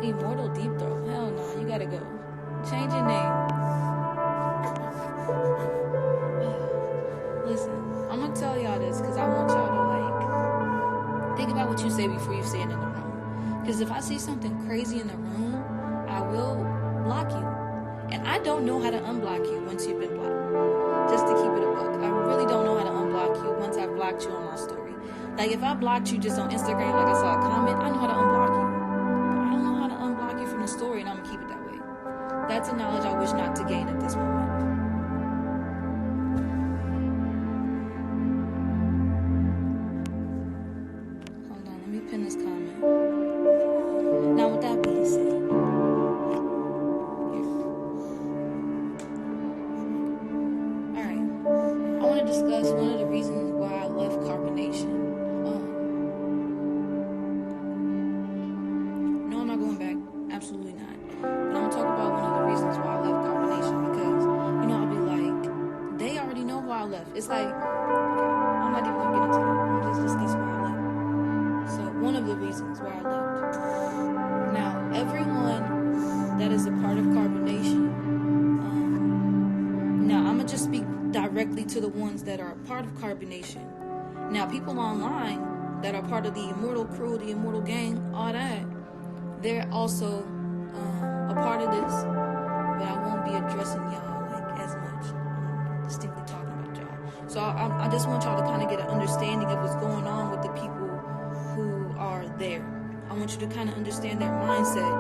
Immortal Deep Throat. Hell no, you gotta go. Change your name. Listen, I'm gonna tell y'all this because I want y'all to like think about what you say before you say it in the room. Because if I see something crazy in the room, I will block you. And I don't know how to unblock you once you've been blocked. Just to keep it a buck. I really don't know how to unblock you once I've blocked you on my story. Like if I blocked you just on Instagram, like I saw a comment, I know how to unblock you. But I don't know how to unblock you from the story, and I'm gonna keep it that way. That's a knowledge I wish not to gain at this moment. Hold on, let me pin this comment. Now with that being said, discuss one of the reasons why I left carbonation. No, I'm not going back. Absolutely not. But I'm gonna talk about one of the reasons why I left carbonation because, I'll be like, they already know why I left. It's like, I'm not even gonna get into that. I'm just discussing why I left. So, one of the reasons why I left. Now, everyone that is a part of carbonation, now I'm gonna just speak directly to the ones that are a part of carbonation. Now, people online that are part of the immortal crew, the immortal gang, all that, they're also a part of this, but I won't be addressing y'all like as much. I'm distinctly talking about y'all. So I just want y'all to kind of get an understanding of what's going on with the people who are there. I want you to kind of understand their mindset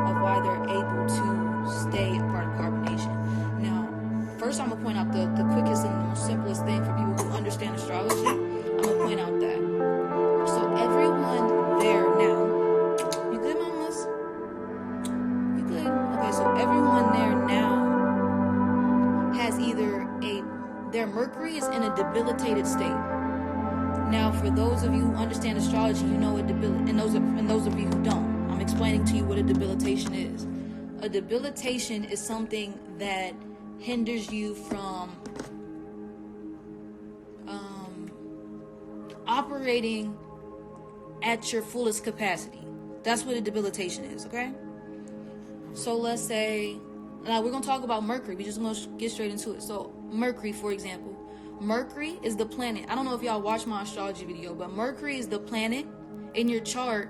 of why they're able to stay a part of carbonation. Now, first, I'm going to point out the quickest and the most simplest thing for people who understand astrology. I'm going to point out that. So everyone there now. You good, mamas? You good? Okay, so everyone there now has either their Mercury is in a debilitated state. Now, for those of you who understand astrology, you know what and those of you who don't, I'm explaining to you what a debilitation is. A debilitation is something that hinders you from operating at your fullest capacity. That's what a debilitation is, okay? So let's say, now we're going to talk about Mercury. We're just going to get straight into it. So Mercury, for example. Mercury is the planet. I don't know if y'all watched my astrology video, but Mercury is the planet in your chart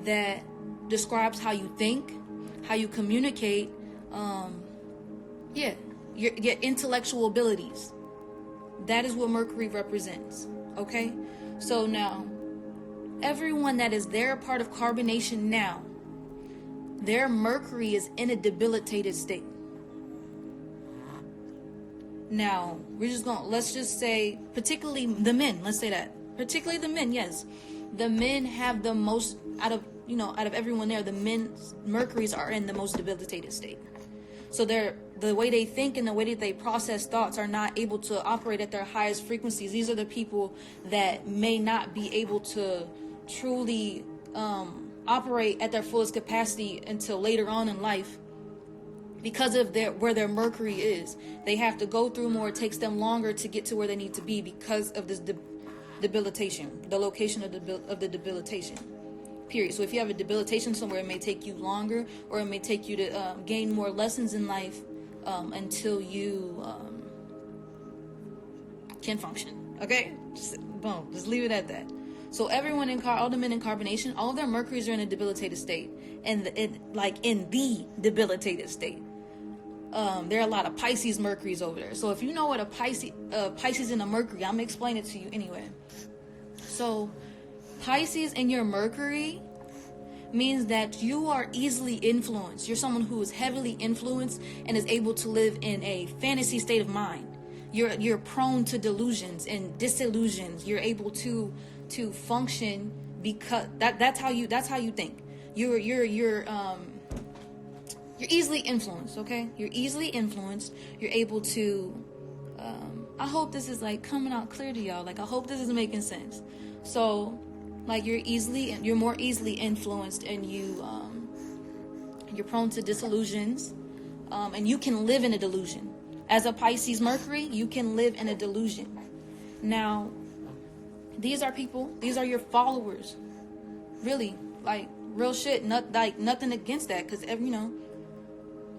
that describes how you think, how you communicate, your intellectual abilities. That is what Mercury represents. Okay? So now, everyone that is there a part of carbonation now, their Mercury is in a debilitated state. Now, let's just say, particularly the men, let's say that. Particularly the men, yes. The men have the most, out of everyone there, the men's Mercuries are in the most debilitated state. So the way they think and the way that they process thoughts are not able to operate at their highest frequencies. These are the people that may not be able to truly operate at their fullest capacity until later on in life because of where their Mercury is. They have to go through more. It takes them longer to get to where they need to be because of this debilitation, the location of the debilitation. Period. So if you have a debilitation somewhere, it may take you longer, or it may take you to gain more lessons in life until you can function. Okay? Just leave it at that. So everyone all the men in carbonation, all of their Mercuries are in a debilitated state, and in the debilitated state. There are a lot of Pisces Mercuries over there. So if you know what a Pisces and a Mercury, I'm gonna explain it to you anyway. So Pisces in your Mercury means that you are easily influenced. You're someone who is heavily influenced and is able to live in a fantasy state of mind. You're prone to delusions and disillusions. You're able to function because that's how you think. You're easily influenced, okay? You're easily influenced. You're able to I hope this is coming out clear to y'all. I hope this is making sense. So you're more easily influenced, and you're prone to disillusions, and you can live in a delusion. As a Pisces Mercury, you can live in a delusion. Now, these are your followers. Really, real shit. Nothing against that, because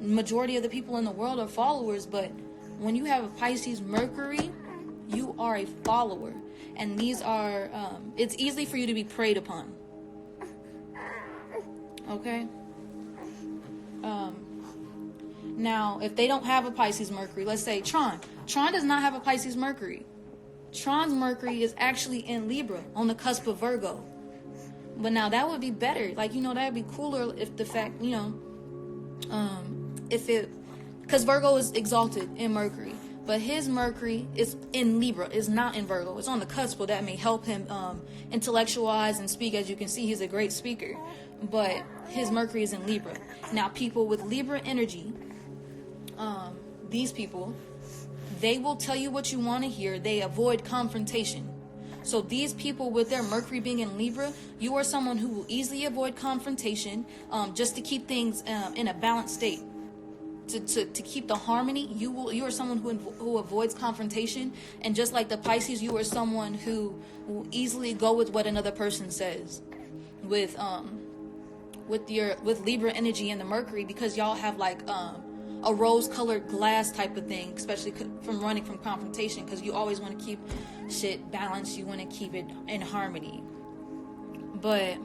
majority of the people in the world are followers. But when you have a Pisces Mercury, you are a follower, and these are it's easy for you to be preyed upon. Okay. Now, if they don't have a Pisces Mercury, let's say Tron does not have a Pisces Mercury. Tron's Mercury is actually in Libra, on the cusp of Virgo. But now that would be better. Like, that would be cooler if the fact, because Virgo is exalted in Mercury, but his Mercury is in Libra, is not in Virgo. It's on the cusp, but that may help him intellectualize and speak. As you can see, he's a great speaker, but his Mercury is in Libra. Now, people with Libra energy, these people, they will tell you what you want to hear. They avoid confrontation. So these people with their Mercury being in Libra, you are someone who will easily avoid confrontation, just to keep things in a balanced state. To keep the harmony, you are someone who avoids confrontation. And just like the Pisces, you are someone who will easily go with what another person says. With Libra energy and the Mercury, because y'all have like a rose-colored glass type of thing, especially from running from confrontation, because you always want to keep shit balanced. You want to keep it in harmony. But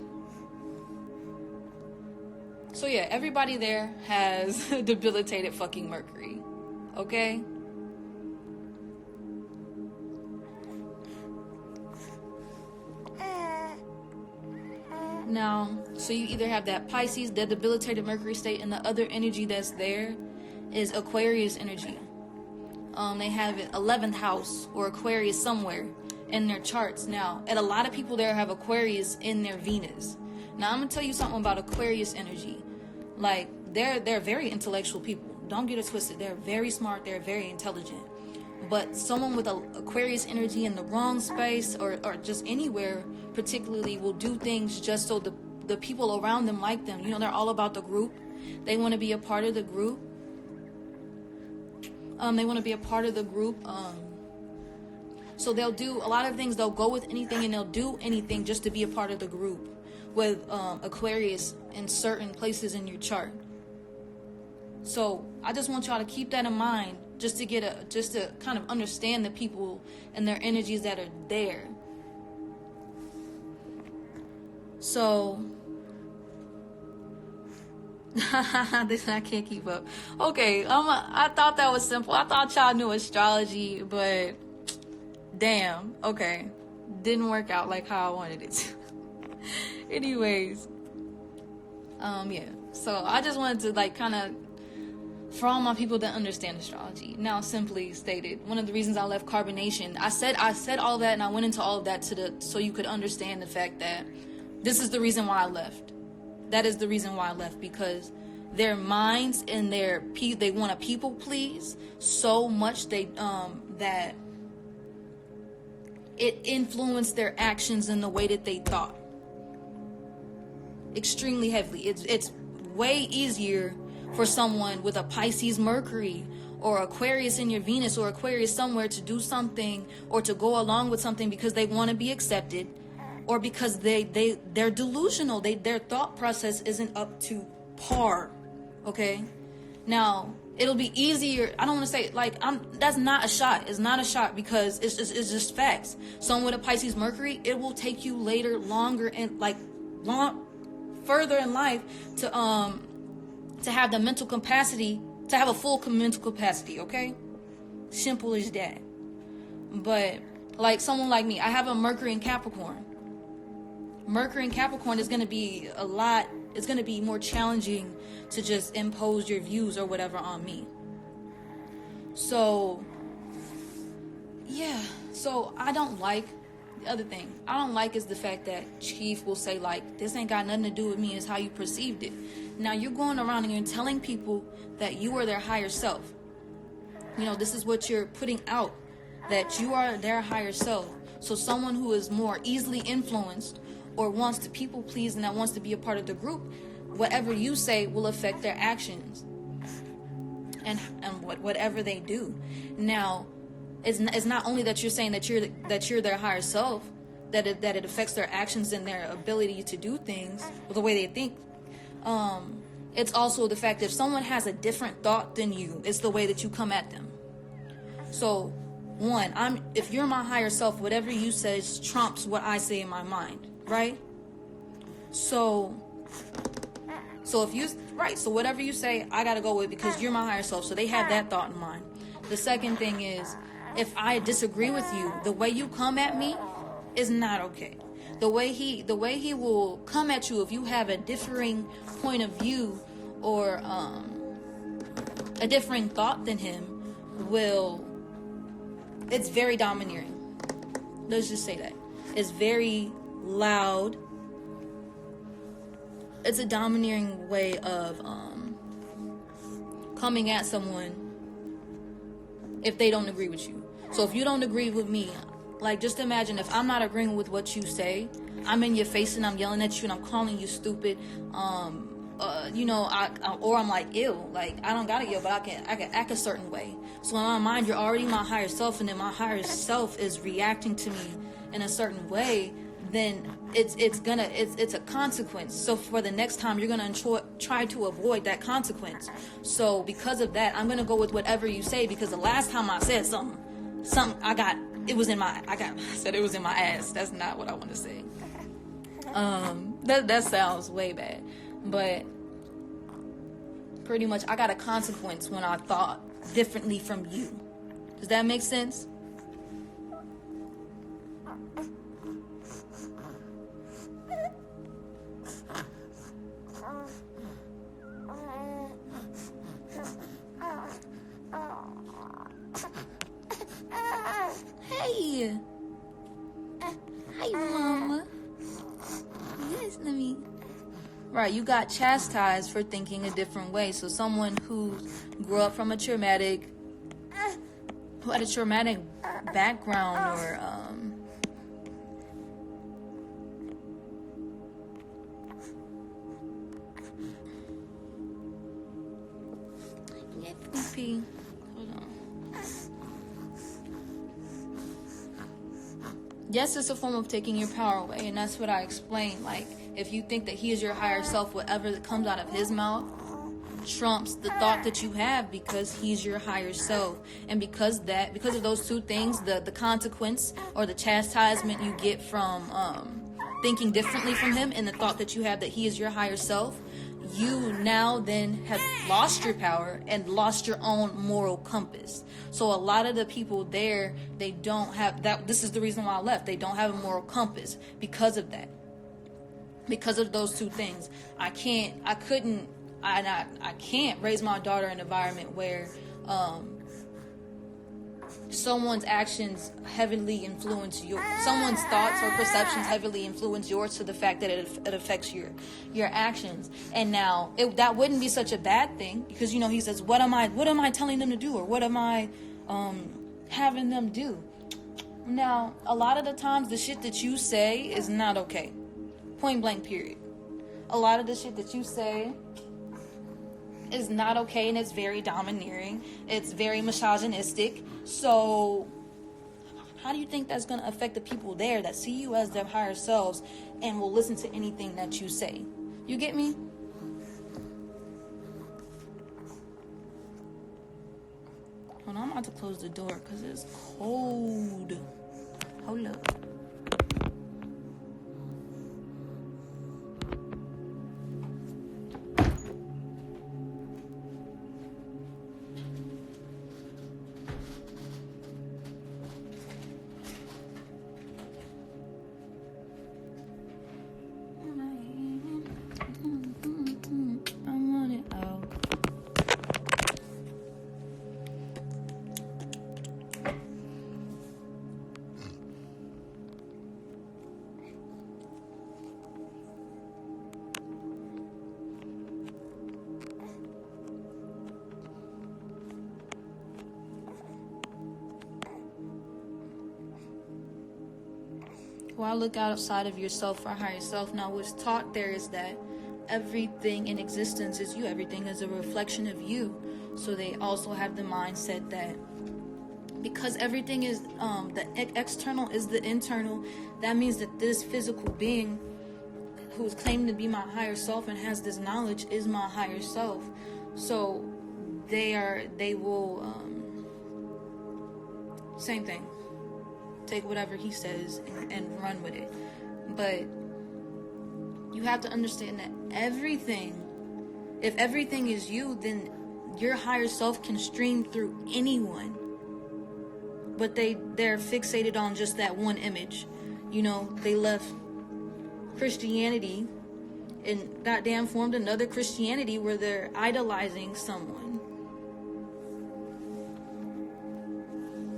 so yeah, everybody there has debilitated fucking Mercury. Okay? Now, so you either have that Pisces, the debilitated Mercury state, and the other energy that's there is Aquarius energy. They have it 11th house or Aquarius somewhere in their charts. Now, and a lot of people there have Aquarius in their Venus. Now, I'm gonna tell you something about Aquarius energy. Like, they're very intellectual people. Don't get it twisted. They're very smart. They're very intelligent. But someone with Aquarius energy in the wrong space or just anywhere particularly will do things just so the people around them like them. They're all about the group. They want to be a part of the group. So they'll do a lot of things. They'll go with anything and they'll do anything just to be a part of the group. With Aquarius in certain places in your chart. So I just want y'all to keep that in mind, just to kind of understand the people and their energies that are there. So this I can't keep up. Okay, I thought that was simple. I thought y'all knew astrology, but damn, okay, didn't work out like how I wanted it to. Anyways, yeah. So I just wanted to kind of, for all my people that understand astrology. Now, simply stated, one of the reasons I left carbonation, I said all that, and I went into all of that so you could understand the fact that this is the reason why I left. That is the reason why I left, because their minds and they want to people please so much that it influenced their actions and the way that they thought extremely heavily. It's way easier for someone with a Pisces Mercury or Aquarius in your Venus or Aquarius somewhere to do something or to go along with something because they want to be accepted, or because they're delusional. Their thought process isn't up to par. Okay? Now, it'll be easier. I don't want to say that's not a shot. It's not a shot, because it's just facts. Someone with a Pisces Mercury, it will take you longer and further in life to have the mental capacity, to have a full mental capacity. Okay? Simple as that. But like someone like me, I have a Mercury in Capricorn. Mercury in Capricorn is going to be it's going to be more challenging to just impose your views or whatever on me. So, yeah. So, the other thing I don't like is the fact that Chief will say, this ain't got nothing to do with me, it's how you perceived it. Now, you're going around and you're telling people that you are their higher self. This is what you're putting out, that you are their higher self. So, someone who is more easily influenced or wants to people please and that wants to be a part of the group, whatever you say will affect their actions and whatever they do. Now, it's not only that you're saying that you're their higher self. that it affects their actions and their ability to do things, or the way they think. It's also the fact that if someone has a different thought than you, it's the way that you come at them. So, if you're my higher self, whatever you say trumps what I say in my mind, right? So whatever you say, I gotta go with, because you're my higher self. So they have that thought in mind. The second thing is, if I disagree with you, the way you come at me is not okay. The way he will come at you if you have a differing point of view or a differing thought than him it's very domineering. Let's just say that. It's very loud. It's a domineering way of coming at someone if they don't agree with you. So if you don't agree with me, like, just imagine if I'm not agreeing with what you say, I'm in your face and I'm yelling at you and I'm calling you stupid, or I'm like, ew, like, I don't gotta yell, but I can act a certain way. So in my mind, you're already my higher self, and then my higher self is reacting to me in a certain way, then it's a consequence. So for the next time, you're gonna try to avoid that consequence. So because of that, I'm gonna go with whatever you say, because the last time I said something I said it was in my ass. That's not what I want to say. That sounds way bad, but pretty much I got a consequence when I thought differently from you. Does that make sense? Hey. Hi, Mama. Yes, let me. Right, you got chastised for thinking a different way. So someone who grew up from who had a traumatic background, or hold on. Yes, it's a form of taking your power away, and that's what I explained. Like, if you think that he is your higher self, whatever that comes out of his mouth trumps the thought that you have, because he's your higher self. And because of those two things, the consequence or the chastisement you get from thinking differently from him, and the thought that you have that he is your higher self, you now then have lost your power and lost your own moral compass. So a lot of the people there, they don't have that. This is the reason why I left. They don't have a moral compass because of that. Because of those two things. I can't raise my daughter in an environment where someone's actions heavily influence someone's thoughts or perceptions heavily influence yours, to the fact that it affects your actions. And now that wouldn't be such a bad thing, because he says, what am I telling them to do, or what am I having them do? Now, a lot of the times the shit that you say is not okay. Point blank, period. A lot of the shit that you say is not okay, and it's very domineering. It's very misogynistic. So how do you think that's going to affect the people there that see you as their higher selves and will listen to anything that you say? You get me? Hold on, I'm about to close the door because it's cold. Hold up. Why look outside of yourself for higher self? Now, what's taught there is that everything in existence is you. Everything is a reflection of you. So they also have the mindset that because everything is the external is the internal. That means that this physical being who's claiming to be my higher self and has this knowledge is my higher self. So they will same thing, take whatever he says and run with it. But you have to understand that if everything is you, then your higher self can stream through anyone. But they're fixated on just that one image. They left Christianity and goddamn formed another Christianity where they're idolizing someone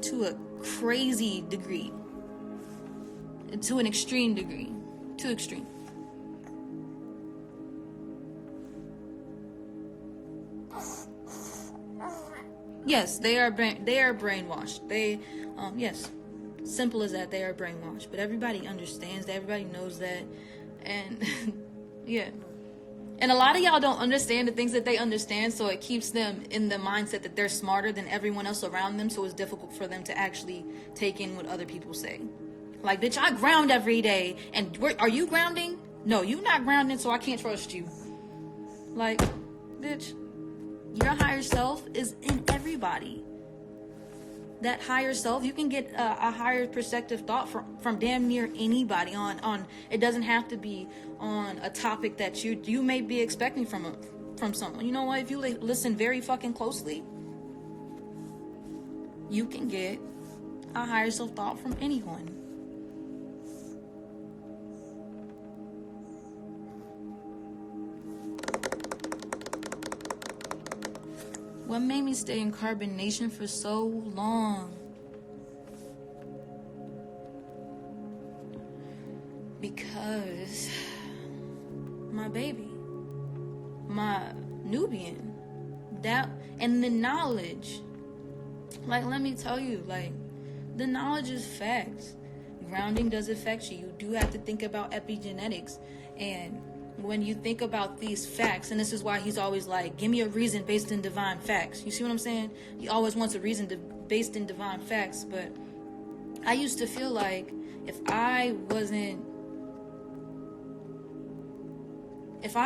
to a crazy degree, to an extreme degree, too extreme. Yes, they are brainwashed. Yes, simple as that. They are brainwashed. But everybody understands that. Everybody knows that. And yeah. And a lot of y'all don't understand the things that they understand, so it keeps them in the mindset that they're smarter than everyone else around them, so it's difficult for them to actually take in what other people say. Like, bitch, I ground every day. And are you grounding? No, you not grounding, so I can't trust you. Like, bitch, your higher self is in everybody. That higher self, you can get a higher perspective thought from damn near anybody on it doesn't have to be on a topic that you may be expecting from someone. You know what? If you listen very fucking closely, you can get a higher self thought from anyone. What made me stay in carbonation for so long? Because my baby, my Nubian, that, and the knowledge. Like, let me tell you, like, the knowledge is facts. Grounding does affect you. You do have to think about epigenetics. And when you think about these facts, and this is why he's always like, give me a reason based in divine facts. You see what I'm saying? He always wants a reason based in divine facts. But I used to feel like if I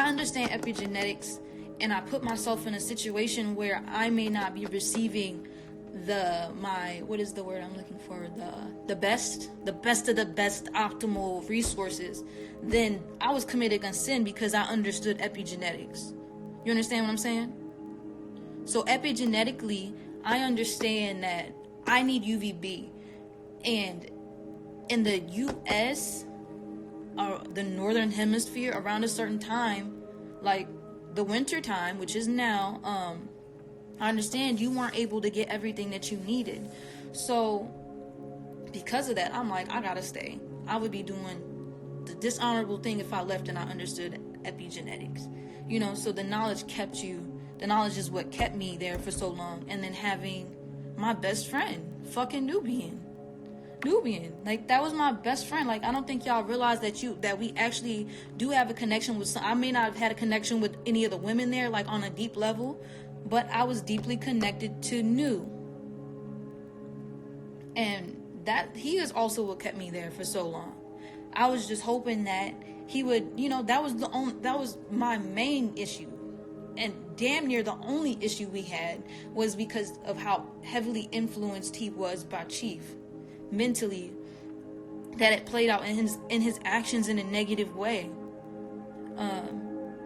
understand epigenetics and I put myself in a situation where I may not be receiving what is the word I'm looking for? The best of the best optimal resources, then I was committing a sin because I understood epigenetics. You understand what I'm saying? So epigenetically, I understand that I need UVB. And in the US, or the northern hemisphere, around a certain time, like the winter time, which is now, I understand you weren't able to get everything that you needed. So because of that, I'm like, I gotta stay. I would be doing the dishonorable thing if I left and I understood epigenetics. So the knowledge is what kept me there for so long. And then having my best friend, fucking Nubian. Like, that was my best friend. Like, I don't think y'all realize that we actually do have a connection with I may not have had a connection with any of the women there, like on a deep level, but I was deeply connected to Nu. And that he is also what kept me there for so long. I was just hoping that he would, that was my main issue. And damn near the only issue we had was because of how heavily influenced he was by Chief mentally, that it played out in his actions in a negative way.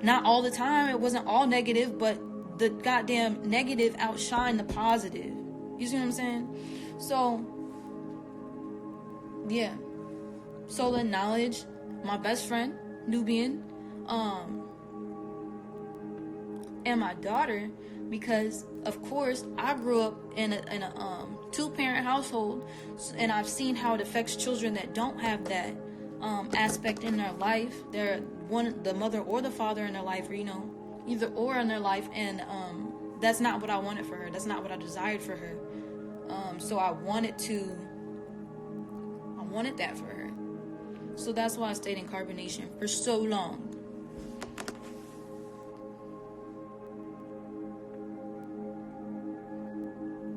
Not all the time, it wasn't all negative, but the goddamn negative outshined the positive. You see what I'm saying? So yeah. So the knowledge, my best friend, Nubian, and my daughter, because of course I grew up in a two-parent household, and I've seen how it affects children that don't have that aspect in their life. They're the mother or the father in their life, or either or in their life, and that's not what I wanted for her. That's not what I desired for her. So I wanted that for her. So that's why I stayed in carbonation for so long.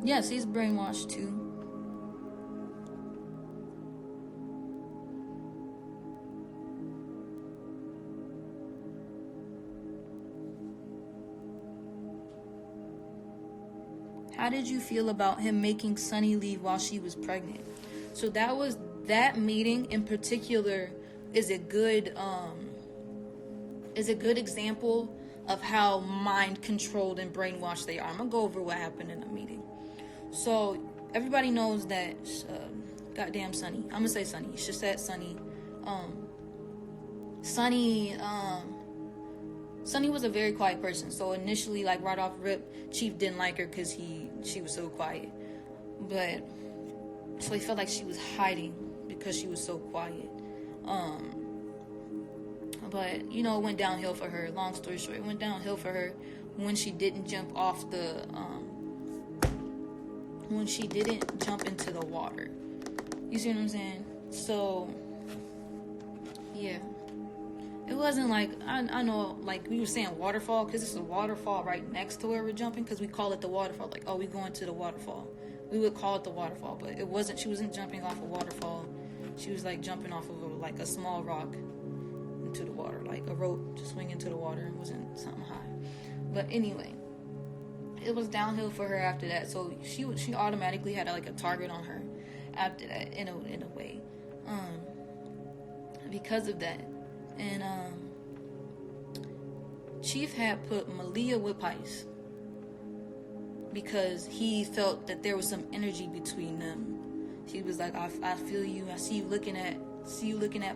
Yes, he's brainwashed too. how did you feel about him making Sunny leave while she was pregnant? So that meeting in particular is a good example of how mind controlled and brainwashed they are. I'm gonna go over what happened in the meeting. So everybody knows that goddamn Sunny. I'm gonna say Sunny. She said Sunny. Sunny was a very quiet person. So initially, like right off rip, Chief didn't like her because she was so quiet. But so he felt like she was hiding because she was so quiet. But it went downhill for her. Long story short, it went downhill for her when she didn't jump off when she didn't jump into the water. You see what I'm saying? So yeah, it wasn't like I know, like we were saying waterfall, because it's a waterfall right next to where we're jumping, because we call it the waterfall. Like, oh, we going to the waterfall. We would call it the waterfall, but it wasn't. She wasn't jumping off a waterfall. She was like jumping off of like a small rock into the water, like a rope to swing into the water. It wasn't something high. But anyway, it was downhill for her after that. So she automatically had like a target on her after that in a way, because of that. And Chief had put Malia with Pice because he felt that there was some energy between them. He was like, I feel you. I see you looking at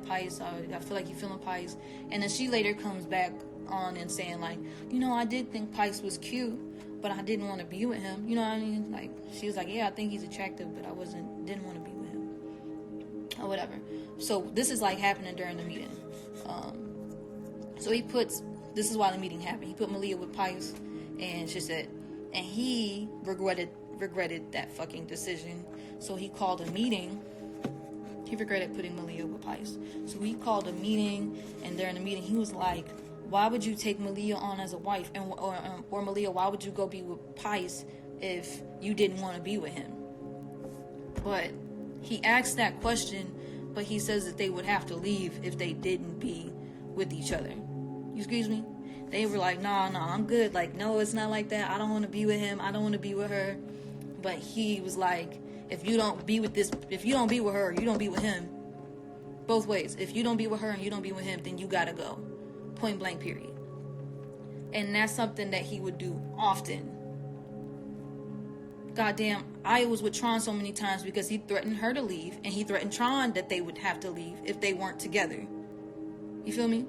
Pice. I feel like you're feeling Pice. And then she later comes back on and saying like, I did think Pice was cute, but I didn't want to be with him. You know what I mean? Like, she was like, yeah, I think he's attractive, but I didn't want to be with him or whatever. So this is like happening during the meeting. So this is why the meeting happened. He put Malia with Pice, and she said, and he regretted that fucking decision. So he called a meeting. He regretted putting Malia with Pice. So he called a meeting, and during the meeting, he was like, why would you take Malia on as a wife? Or Malia, why would you go be with Pice if you didn't want to be with him? But he asked that question, but he says that they would have to leave if they didn't be with each other. Excuse me? They were like, nah, I'm good. Like, no, it's not like that. I don't want to be with him. I don't want to be with her. But he was like, if you don't be with her, you don't be with him. Both ways. If you don't be with her and you don't be with him, then you gotta go. Point blank, period. And that's something that he would do often. Goddamn, I was with Tron so many times because he threatened her to leave, and he threatened Tron that they would have to leave if they weren't together. You feel me?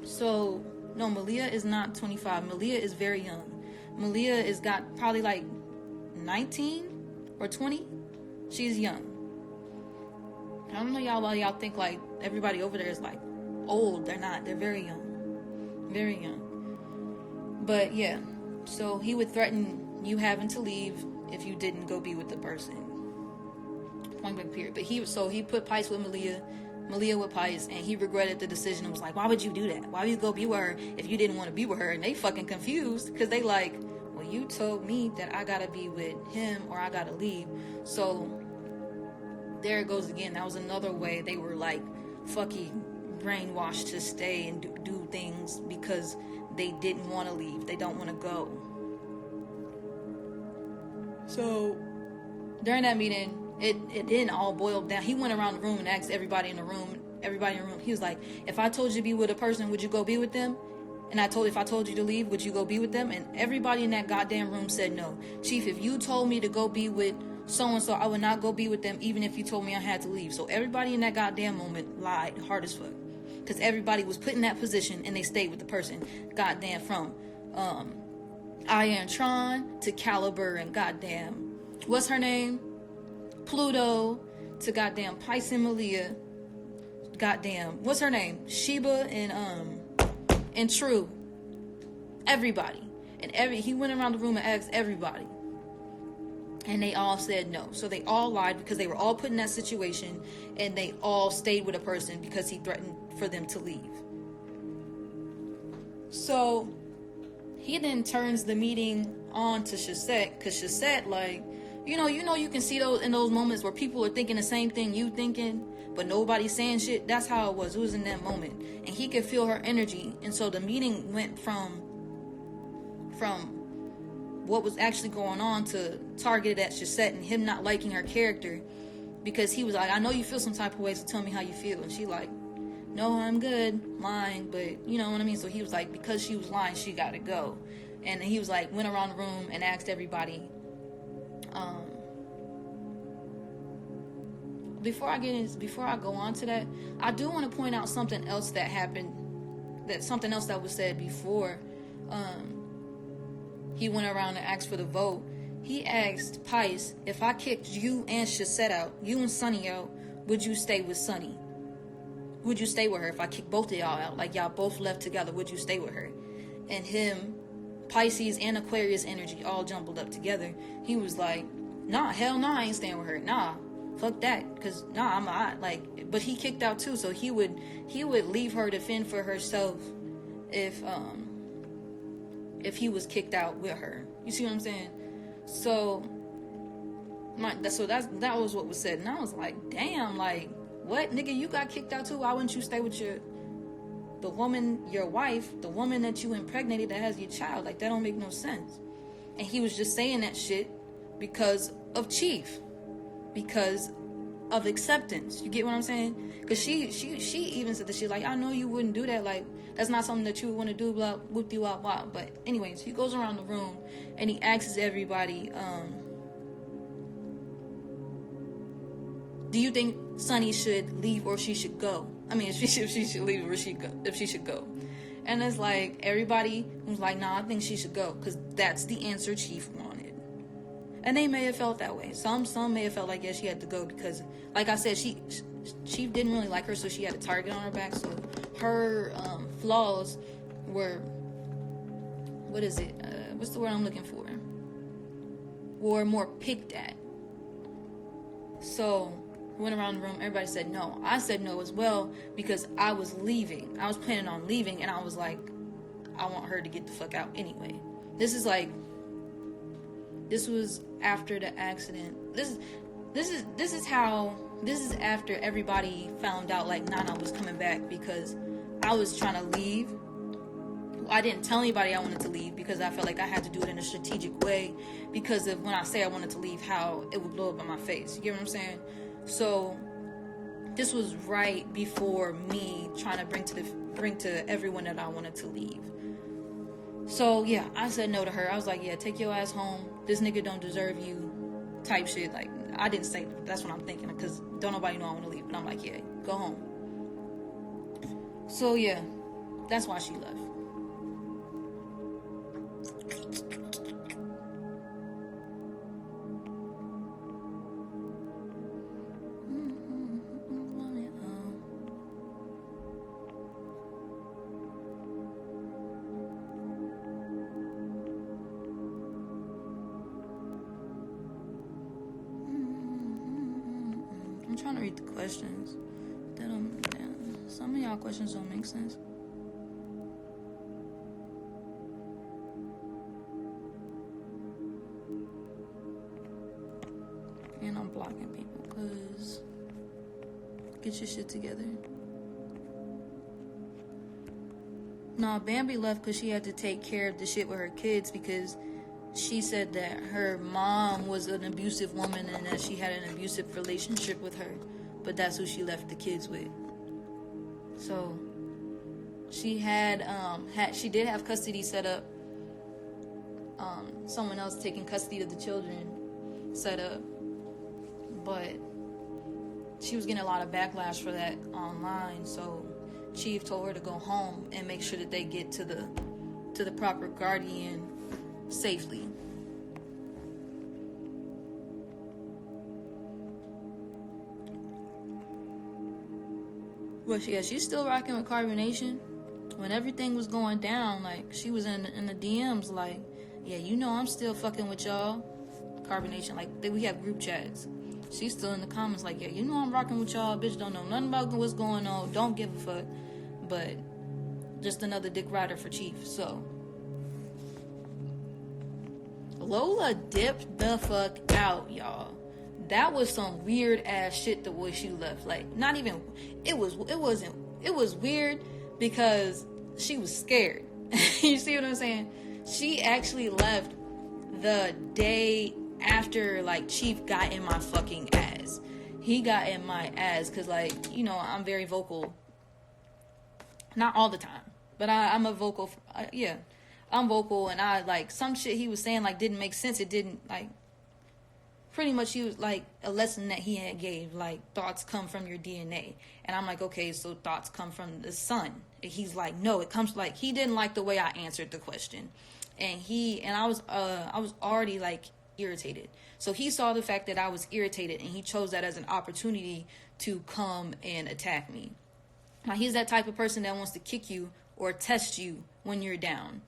So, no, Malia is not 25. Malia is very young. Malia is got probably like 19 or 20. She's young. I don't know y'all think like everybody over there is like old. They're not. They're very young. Very young. But yeah, so he would threaten you having to leave if you didn't go be with the person. Point blank, period. But he put Pice with Malia with Pice, and he regretted the decision and was like, why would you do that? Why would you go be with her if you didn't want to be with her? And they fucking confused because they like, well, you told me that I gotta be with him or I gotta leave. So there it goes again. That was another way they were like fucking brainwashed to stay and do things because they didn't want to leave. They don't want to go. So during that meeting, it didn't all boil down. He went around the room and asked everybody in the room. He was like, if I told you to be with a person, would you go be with them? And if I told you to leave, would you go be with them? And everybody in that goddamn room said no. Chief, if you told me to go be with so-and-so, I would not go be with them even if you told me I had to leave. So everybody in that goddamn moment lied hard as fuck. Because everybody was put in that position and they stayed with the person. Goddamn, from Iron Tron to Caliber and goddamn, what's her name? Pluto to goddamn Pice and Malia. Goddamn, what's her name? Sheba and True. Everybody. And he went around the room and asked everybody. And they all said no. So they all lied because they were all put in that situation, and they all stayed with a person because he threatened for them to leave. So he then turns the meeting on to Shasette, because Shasette, like, you can see those in those moments where people are thinking the same thing you thinking, but nobody's saying shit. That's how it was. It was in that moment. And he could feel her energy. And so the meeting went from what was actually going on to target it at Shusette and him not liking her character, because he was like, I know you feel some type of way, so tell me how you feel. And she like, no, I'm good, lying, but you know what I mean. So he was like, because she was lying, she gotta go. And he was like, went around the room and asked everybody. Before I go on to that, I do want to point out something else that happened, that was said before. He went around and asked for the vote. He asked Pice, if I kicked you and Shusette out, you and Sunny out, would you stay with Sunny? Would you stay with her if I kicked both of y'all out? Like, y'all both left together, would you stay with her? And him, Pisces and Aquarius energy all jumbled up together. He was like, nah, hell nah, I ain't staying with her. Nah, fuck that. Cause nah, but he kicked out too, so he would leave her to fend for herself if he was kicked out with her. You see what I'm saying? So that was what was said. And I was like, damn, like, what, nigga, you got kicked out too? Why wouldn't you stay with the woman, your wife, the woman that you impregnated that has your child? Like, that don't make no sense. And he was just saying that shit because of Chief, because of acceptance. You get what I'm saying? Because she even said that shit, like, I know you wouldn't do that, like, that's not something that you would want to do, blah, whoop-de-wop-wop. But anyways, he goes around the room and he asks everybody, do you think Sunny should leave or she should go? I mean, if she should leave or if she should go. And it's like, everybody was like, nah, I think she should go, because that's the answer Chief wanted. And they may have felt that way. Some may have felt like, yeah, she had to go because, like I said, Chief didn't really like her, so she had a target on her back. So her flaws were, what's the word I'm looking for? Were more picked at. So went around the room, everybody said no. I said no as well, because I was leaving. I was planning on leaving, and I was like, I want her to get the fuck out anyway. This was after the accident. This is after everybody found out, like, Nana was coming back, because I was trying to leave. I didn't tell anybody I wanted to leave because I felt like I had to do it in a strategic way, because of when I say I wanted to leave, how it would blow up in my face. You get what I'm saying? So this was right before me trying to bring to everyone that I wanted to leave. So yeah, I said no to her. I was like, yeah, take your ass home. This nigga don't deserve you, type shit. Like, I didn't say that. That's what I'm thinking, because don't nobody know I want to leave. But I'm like, yeah, go home. So yeah, that's why she left. I'm trying to read the questions. Some of y'all questions don't make sense. And I'm blocking people, because get your shit together. Nah, Bambi left because she had to take care of the shit with her kids, because she said that her mom was an abusive woman and that she had an abusive relationship with her, but that's who she left the kids with. So she she did have custody set up. Someone else taking custody of the children set up, but she was getting a lot of backlash for that online. So Chief told her to go home and make sure that they get to the proper guardian safely. Well, yeah, she's still rocking with Carbonation. When everything was going down, like, she was in the DMs, like, yeah, you know I'm still fucking with y'all. Carbonation, like, we have group chats. She's still in the comments, like, yeah, you know I'm rocking with y'all. Bitch don't know nothing about what's going on. Don't give a fuck. But just another dick rider for Chief. So Lola dipped the fuck out, y'all. That was some weird ass shit the way she left. Like, not even, it was weird because she was scared. You see what I'm saying? She actually left the day after, like, Chief got in my fucking ass. He got in my ass because, like, you know, I'm very vocal. Not all the time, but I'm a vocal. Yeah, I'm vocal, and I, like, some shit he was saying, like, didn't make sense. It didn't, like, pretty much he was, like, a lesson that he had gave, like, thoughts come from your DNA. And I'm like, okay, so thoughts come from the sun. And he's like, no, it comes, like, he didn't like the way I answered the question. And I was already, like, irritated. So he saw the fact that I was irritated, and he chose that as an opportunity to come and attack me. Now, he's that type of person that wants to kick you or test you when you're down.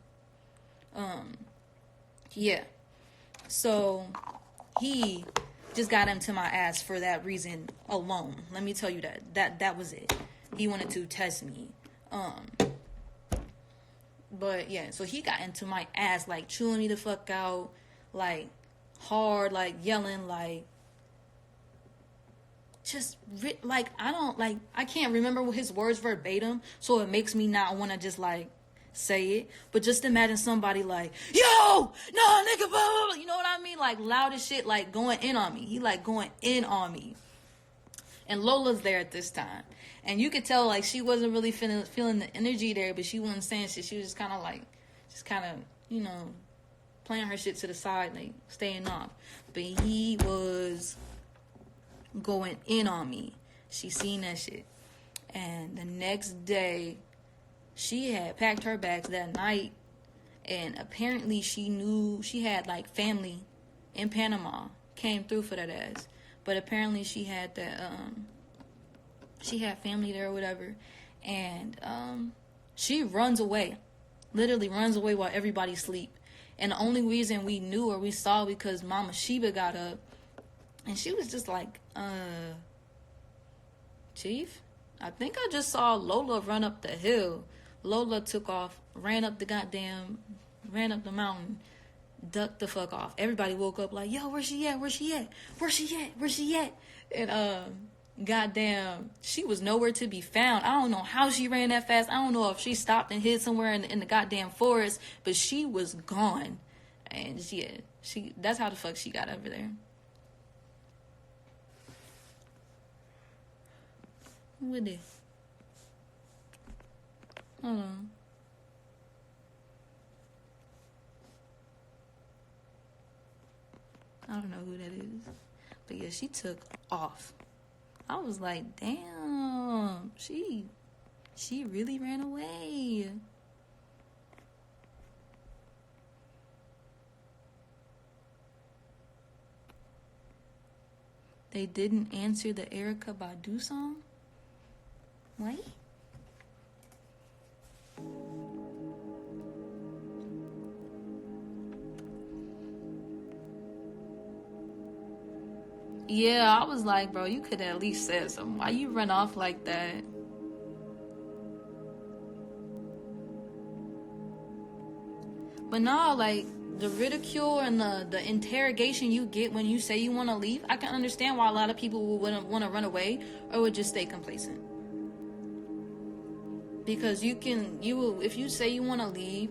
Yeah. So he just got into my ass for that reason alone. Let me tell you that was it. He wanted to test me. But yeah, so he got into my ass, like, chewing me the fuck out, like, hard, like, yelling, like, just, like, I can't remember his words verbatim, so it makes me not want to just, like, say it. But just imagine somebody like, yo, no, nigga, blah, blah, blah. You know what I mean? Like, loud as shit, like, going in on me. He, like, going in on me. And Lola's there at this time. And you could tell, like, she wasn't really feeling the energy there, but she wasn't saying shit. She was just kind of, like, you know, playing her shit to the side, like, staying off. But he was going in on me. She seen that shit. And the next day, she had packed her bags that night. And apparently she knew she had, like, family in Panama. Came through for that ass. But apparently she had that, she had family there or whatever. And she runs away. Literally runs away while everybody sleep. And the only reason we knew or we saw because Mama Sheba got up. And she was just like, Chief, I think I just saw Lola run up the hill. Lola took off, ran up the mountain, ducked the fuck off. Everybody woke up like, yo, where's she at? Where's she at? Where's she at? Where's she at? And, goddamn, she was nowhere to be found. I don't know how she ran that fast. I don't know if she stopped and hid somewhere in the goddamn forest, but she was gone. And yeah, that's how the fuck she got over there. What is? Hold on. I don't know who that is. But yeah, she took off. I was like, damn, she really ran away. They didn't answer the Erykah Badu song? What? Yeah, I was like, bro, you could at least say something. Why you run off like that? But no, like, the ridicule and the interrogation you get when you say you want to leave, I can understand why a lot of people would want to run away or would just stay complacent. Because if you say you want to leave,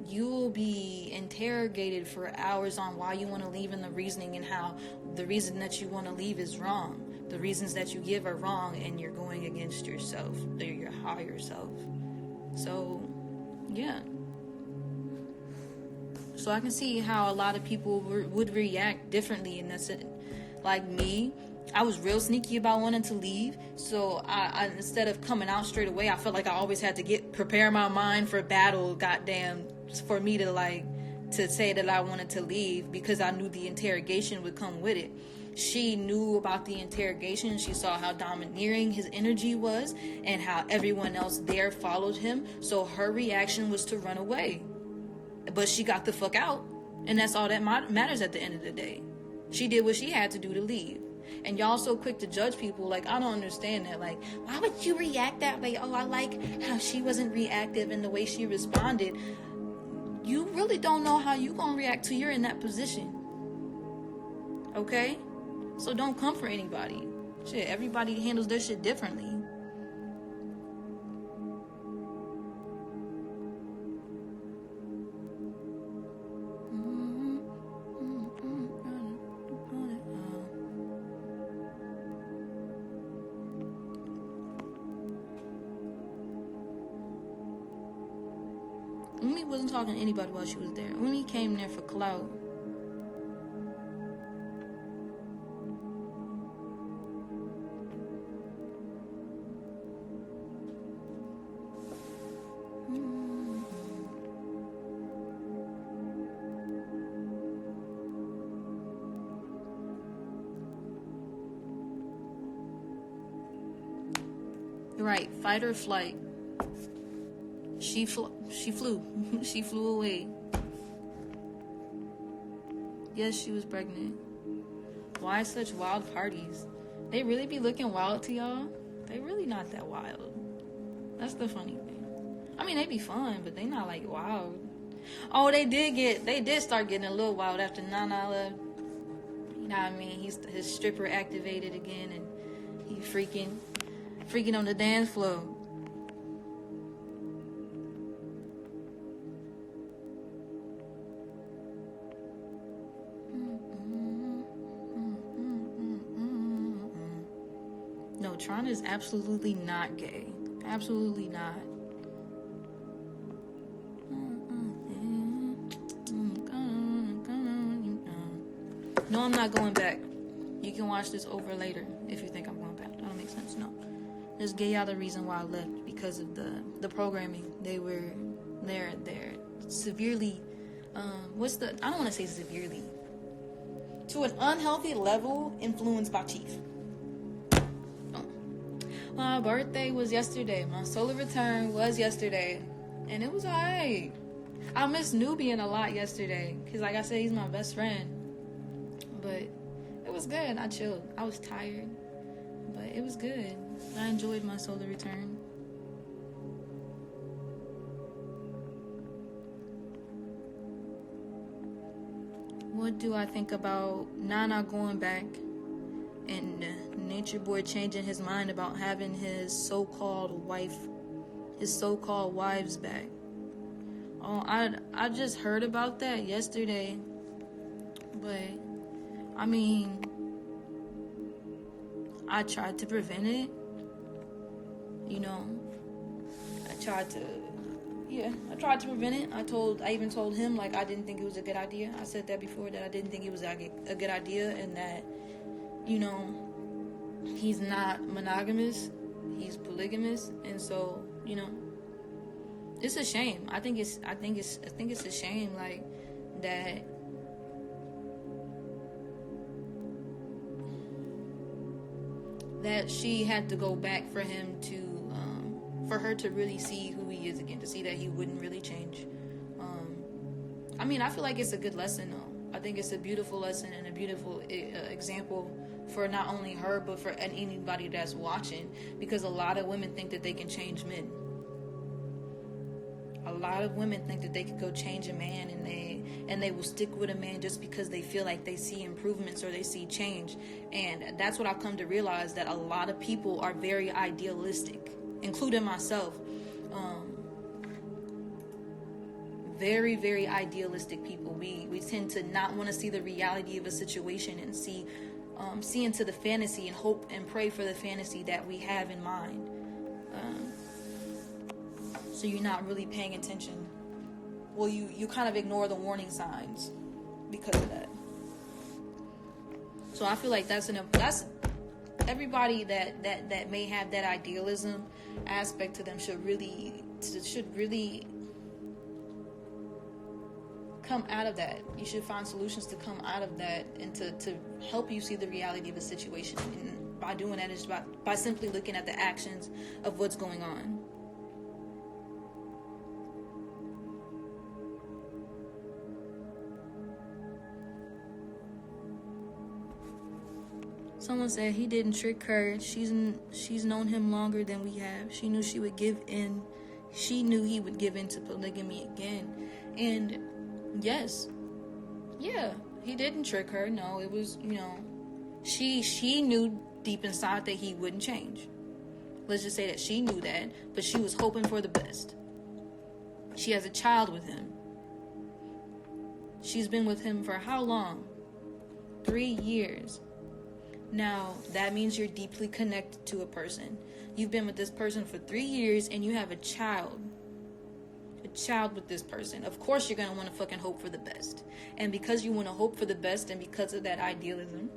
you will be interrogated for hours on why you want to leave and the reasoning and how the reason that you want to leave is wrong. The reasons that you give are wrong and you're going against yourself, or your higher self. So, yeah. So I can see how a lot of people would react differently in this. Like me, I was real sneaky about wanting to leave. So I instead of coming out straight away, I felt like I always had to prepare my mind for battle, goddamn, for me to say that I wanted to leave because I knew the interrogation would come with it. She knew about the interrogation. She saw how domineering his energy was and how everyone else there followed him. So her reaction was to run away. But she got the fuck out. And that's all that matters at the end of the day. She did what she had to do to leave. And y'all so quick to judge people. Like, I don't understand that. Like, why would you react that way? Oh, I like how she wasn't reactive in the way she responded. You really don't know how you gonna react till you're in that position. Okay? So don't come for anybody. Shit, everybody handles their shit differently. wasn't talking to anybody while she was there. Only came there for clout. Right, fight or flight. She flew. She flew away. Yes, she was pregnant. Why such wild parties? They really be looking wild to y'all? They really not that wild. That's the funny thing. I mean, they be fun, but they not like wild. Oh, they did start getting a little wild after Nana left. You know what I mean? His stripper activated again, and he freaking on the dance floor. No, Tron is absolutely not gay. Absolutely not. No, I'm not going back. You can watch this over later if you think I'm going back. That don't make sense. No. Just gave y'all the reason why I left, because of the programming. They're severely, I don't want to say severely, to an unhealthy level, influenced by Chief. My birthday was yesterday. My solar return was yesterday, and it was alright. I missed Nubian a lot yesterday, because like I said, he's my best friend. But it was good. I chilled. I was tired, but it was good. I enjoyed my solar return. What do I think about Nana going back and NatureBoy changing his mind about having his so-called wives back? Oh, I just heard about that yesterday, but I mean, I tried to prevent it. You know, I tried to prevent it. I even told him, like, I didn't think it was a good idea. I said that before, that I didn't think it was a good idea, and that, you know, he's not monogamous, he's polygamous, and so, you know, it's a shame. I think it's a shame, like, that she had to go back for him to, for her to really see who he is again, to see that he wouldn't really change. I mean, I feel like it's a good lesson, though. I think it's a beautiful lesson and a beautiful example for not only her, but for anybody that's watching, because a lot of women think that they can change men. A lot of women think that they could go change a man, and they will stick with a man just because they feel like they see improvements or they see change. And that's what I've come to realize, that a lot of people are very idealistic, including myself. Very, very idealistic people. We tend to not want to see the reality of a situation and see into the fantasy and hope and pray for the fantasy that we have in mind. So you're not really paying attention. Well, you kind of ignore the warning signs because of that. So I feel like that's everybody that may have that idealism aspect to them should really come out of that. You should find solutions to come out of that and to help you see the reality of a situation. And by doing that is by simply looking at the actions of what's going on. Someone said he didn't trick her. She's known him longer than we have. She knew she would give in. She knew he would give in to polygamy again. And yes, yeah, he didn't trick her. No, it was, she knew deep inside that he wouldn't change. Let's just say that she knew that, but she was hoping for the best. She has a child with him. She's been with him for how long? 3 years. Now, that means you're deeply connected to a person. You've been with this person for 3 years and you have a child. A child with this person, of course you're going to want to fucking hope for the best. And because you want to hope for the best, and because of that idealism,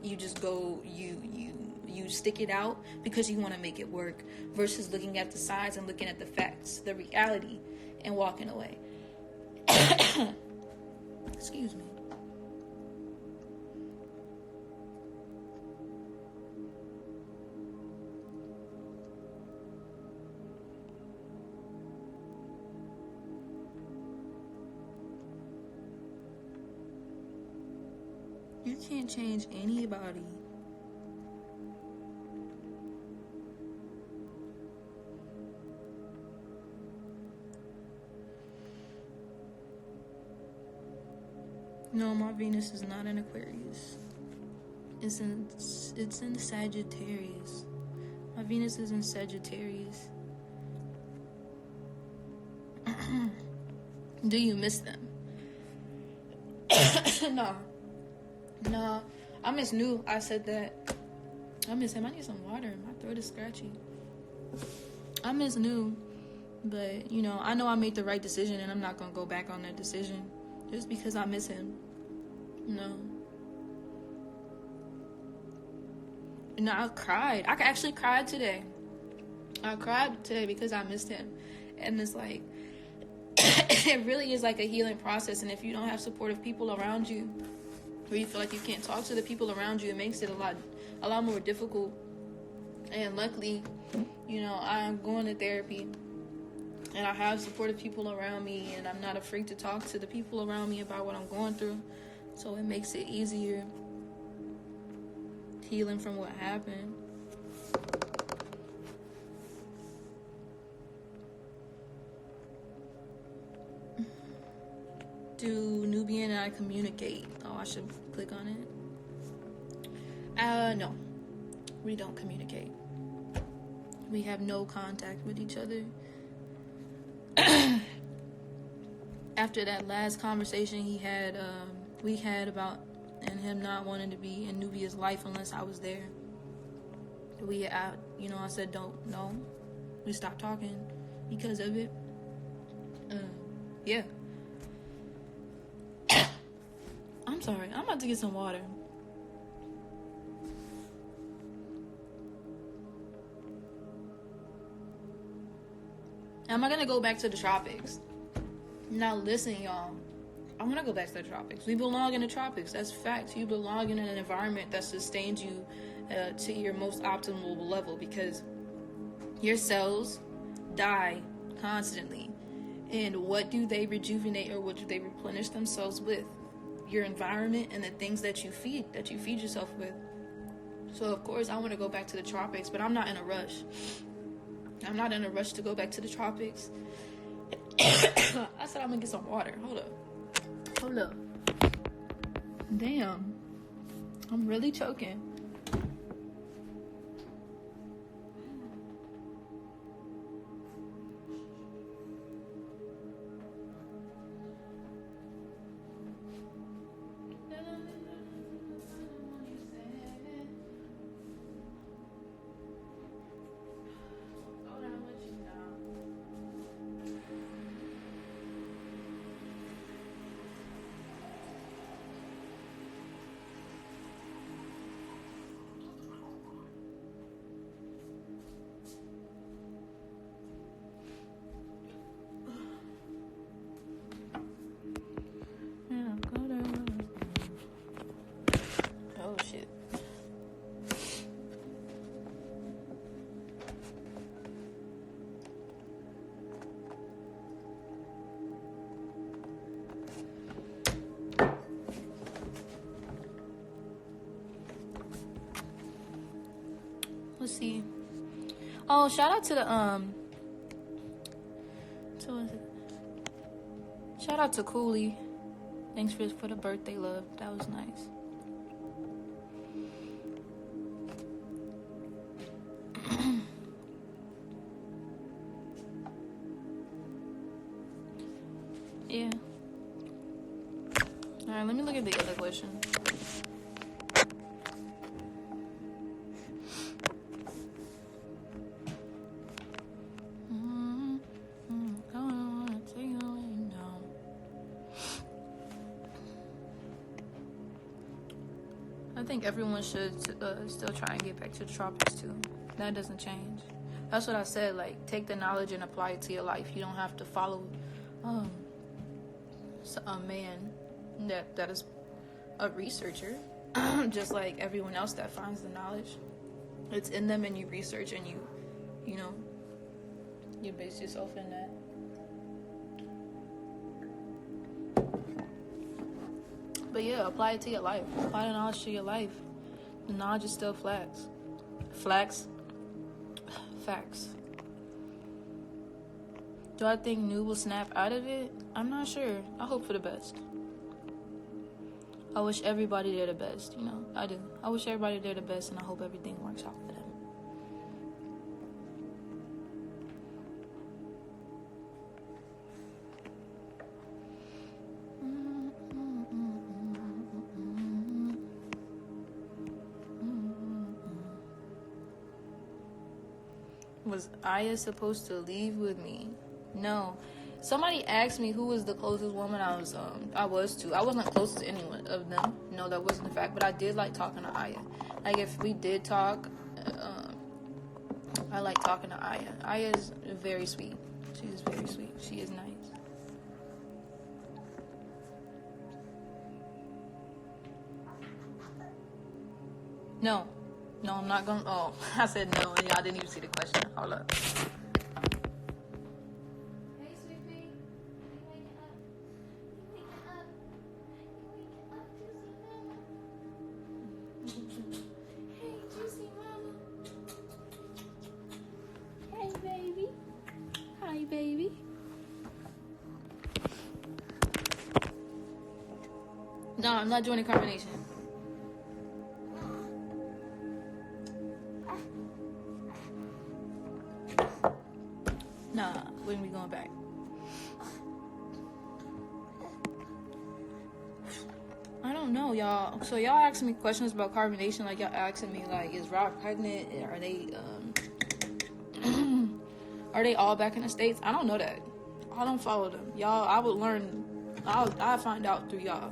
you just go, you stick it out because you want to make it work, versus looking at the signs and looking at the facts, the reality, and walking away. Excuse me. You can't change anybody. No, my Venus is not in Aquarius. It's in Sagittarius. My Venus is in Sagittarius. Do you miss them? No. I miss New. I said that. I miss him. I need some water. My throat is scratchy. I miss New. But, you know I made the right decision, and I'm not going to go back on that decision just because I miss him. No. No, I cried. I actually cried today. I cried today because I missed him. And it's like, it really is like a healing process. And if you don't have supportive people around you, or you feel like you can't talk to the people around you, it makes it a lot more difficult. And luckily, I'm going to therapy, and I have supportive people around me, and I'm not afraid to talk to the people around me about what I'm going through. So it makes it easier healing from what happened. Do Nubian and I communicate? Oh, I should click on it. No. We don't communicate. We have no contact with each other. After that last conversation we had about and him not wanting to be in Nubia's life unless I was there. I said no. We stopped talking because of it. Yeah. I'm sorry. I'm about to get some water. Am I gonna go back to the tropics? Now listen, y'all. I'm gonna go back to the tropics. We belong in the tropics. That's fact. You belong in an environment that sustains you to your most optimal level, because your cells die constantly. And what do they rejuvenate, or what do they replenish themselves with? Your environment and the things that you feed yourself with. So of course I want to go back to the tropics, but I'm not in a rush. I'm not in a rush to go back to the tropics. I said I'm gonna get some water. Hold up. Damn. I'm really choking. Let's see. Oh, shout out to shout out to Cooley. Thanks for the birthday love. That was nice. Yeah. Alright, let me look at the other question. I think everyone should still try and get back to the tropics too. That doesn't change. That's what I said. Like, take the knowledge and apply it to your life. You don't have to follow a man that is a researcher, just like everyone else that finds the knowledge. It's in them, and you research, and you know, you base yourself in that. But yeah, apply it to your life. Apply the knowledge to your life. The knowledge is still facts. Do I think New will snap out of it? I'm not sure. I hope for the best. I wish everybody there the best, you know. I do. I wish everybody there the best, and I hope everything works out for them. Was Aya supposed to leave with me? No. Somebody asked me who was the closest woman I was to. I wasn't close to anyone of them. No, that wasn't the fact. But I did like talking to Aya. Like, if we did talk, I like talking to Aya. Aya is very sweet. She is very sweet. She is nice. No, I'm not gonna. Oh, I said no, and y'all didn't even see the question. Hold up. Hey, sweetie. You waking up? You waking up? You waking up, Juicy Mama? Hey, Juicy Mama. Hey, baby. Hi, baby. No, I'm not joining carbonation. Nah, when we going back? I don't know, y'all. So y'all asking me questions about carbonation, like y'all asking me, like, is Rob pregnant? Are they all back in the States? I don't know that. I don't follow them, y'all. I would learn. I'll find out through y'all.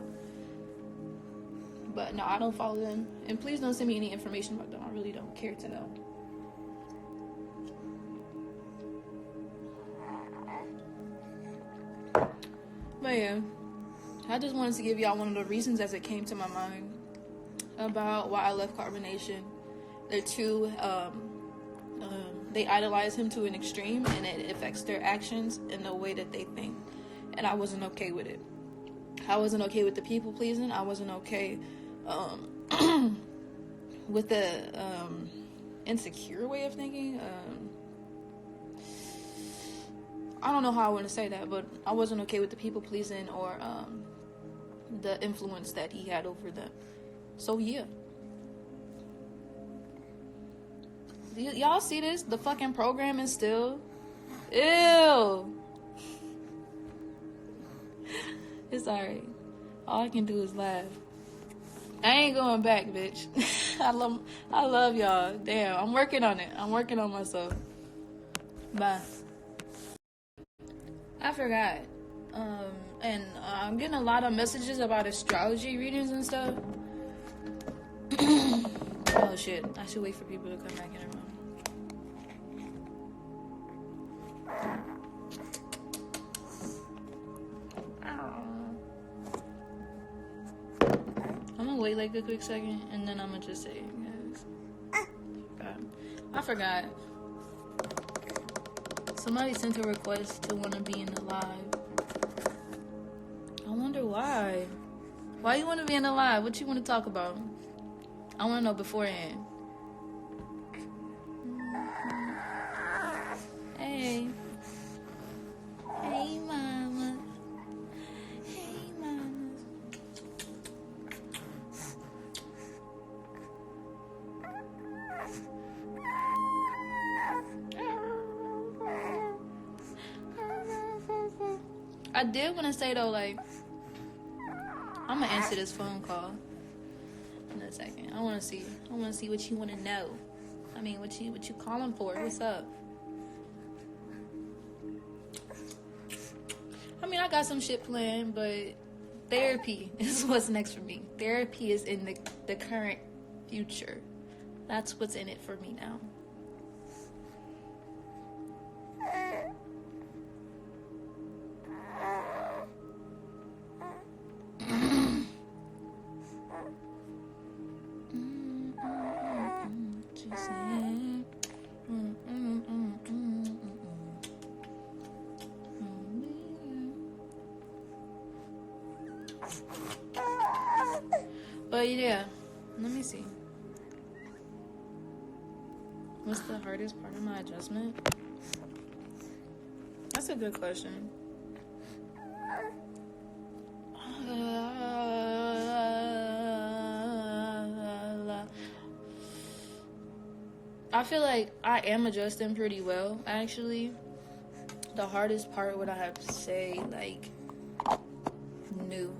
But no, I don't follow them. And please don't send me any information about them. I really don't care to know. But yeah, I just wanted to give y'all one of the reasons as it came to my mind about why I left carbonation. They're too, they idolize him to an extreme, and it affects their actions and the way that they think. And I wasn't okay with it. I wasn't okay with the people pleasing. I wasn't okay with the insecure way of thinking. I don't know how I want to say that, but I wasn't okay with the people pleasing or the influence that he had over them. So yeah. Y'all see this? The fucking program is still... Ew! It's alright. All I can do is laugh. I ain't going back, bitch. I love y'all. Damn, I'm working on it. I'm working on myself. Bye. I forgot. And I'm getting a lot of messages about astrology readings and stuff. Oh shit, I should wait for people to come back in the room. I'm gonna wait like a quick second, and then I'm gonna just say, guys. I forgot. Somebody sent a request to want to be in the live. I wonder why. Why you want to be in the live? What you want to talk about? I want to know beforehand. Hey. Hey, mama. Hey, mama. I did want to say though, like, I'm gonna answer this phone call in a second. I want to see what you want to know. I mean, what you calling for? What's up? I mean, I got some shit planned, but Therapy is what's next for me. Therapy is in the current future. That's what's in it for me now. But yeah, let me see. What's the hardest part of my adjustment? That's a good question. I feel like I am adjusting pretty well, actually. The hardest part would I have to say, like, new.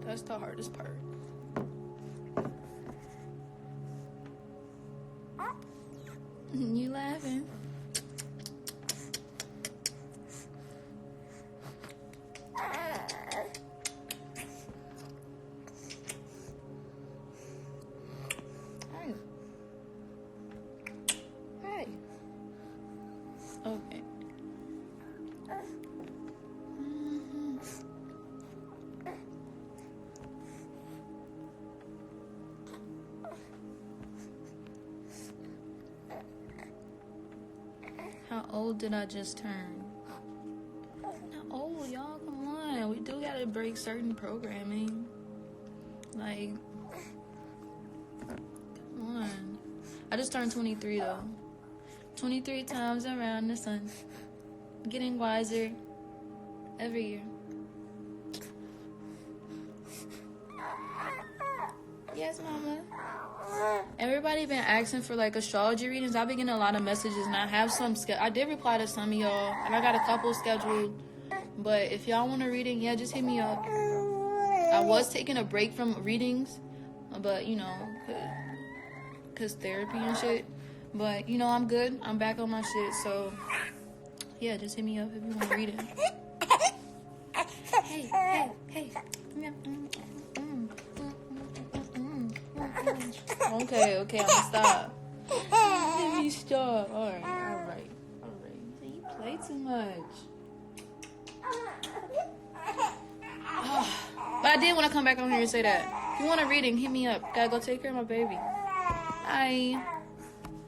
That's the hardest part. You laughing? Hey. Okay. How old did I just turn? Not old, y'all. Come on. We do gotta break certain programming. Like, come on. I just turned 23 though. 23 times around the sun. Getting wiser every year. Yes, mama. Everybody been asking for like astrology readings. I've been getting a lot of messages, and I have some. I did reply to some of y'all, and I got a couple scheduled. But if y'all want a reading, yeah, just hit me up. I was taking a break from readings, but you know, cause therapy and shit. But you know, I'm good. I'm back on my shit. So yeah, just hit me up if you want a reading. Hey. Okay, I'm gonna stop. Let me stop. All right. You play too much. But I did want to come back on here and say that. If you want a reading, hit me up. Gotta go take care of my baby. Bye.